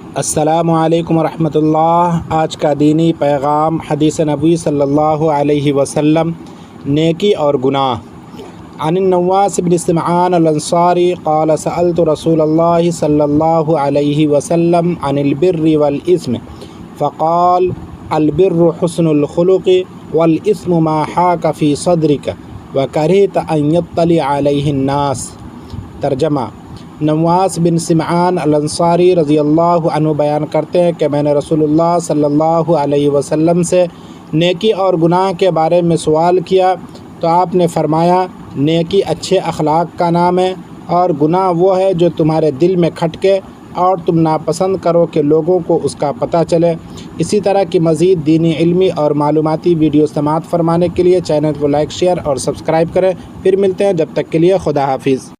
अस्सलामु अलैकुम वरहमतुल्लाह। आज का दीनी पैगाम हदीस नबी सल्लल्लाहु अलैहि वसल्लम नेकी और गुनाह। अन-नवास बिन समआन अल-अंसारी क़ाल सअल्तु रसूलल्लाह सल्लल्लाहु अलैहि वसल्लम अनिल बिर्रि वल इस्म फ़क़ाल अल बिर्रु हुस्नुल खुलुक़ि वल इस्मु मा हाक फ़ी सद्रिक व करिहत अन यत्तलि अलैहि अन्नास। तर्जमा। नवास बिन समआन अल-अंसारी रज़ियल्लाहु अन्हु बयान करते हैं कि मैंने रसूलुल्लाह सल्लल्लाहु अलैहि वसल्लम से नेकी और गुनाह के बारे में सवाल किया तो आपने फरमाया, नेकी अच्छे अखलाक का नाम है और गुनाह वो है जो तुम्हारे दिल में खटके और तुम नापसंद करो कि लोगों को उसका पता चले। इसी तरह की मज़ीद दीनी इल्मी और मालूमाती वीडियो समाअत फरमाने के लिए चैनल को लाइक शेयर और सब्सक्राइब करें। फिर मिलते हैं, जब तक के लिए खुदा हाफिज़।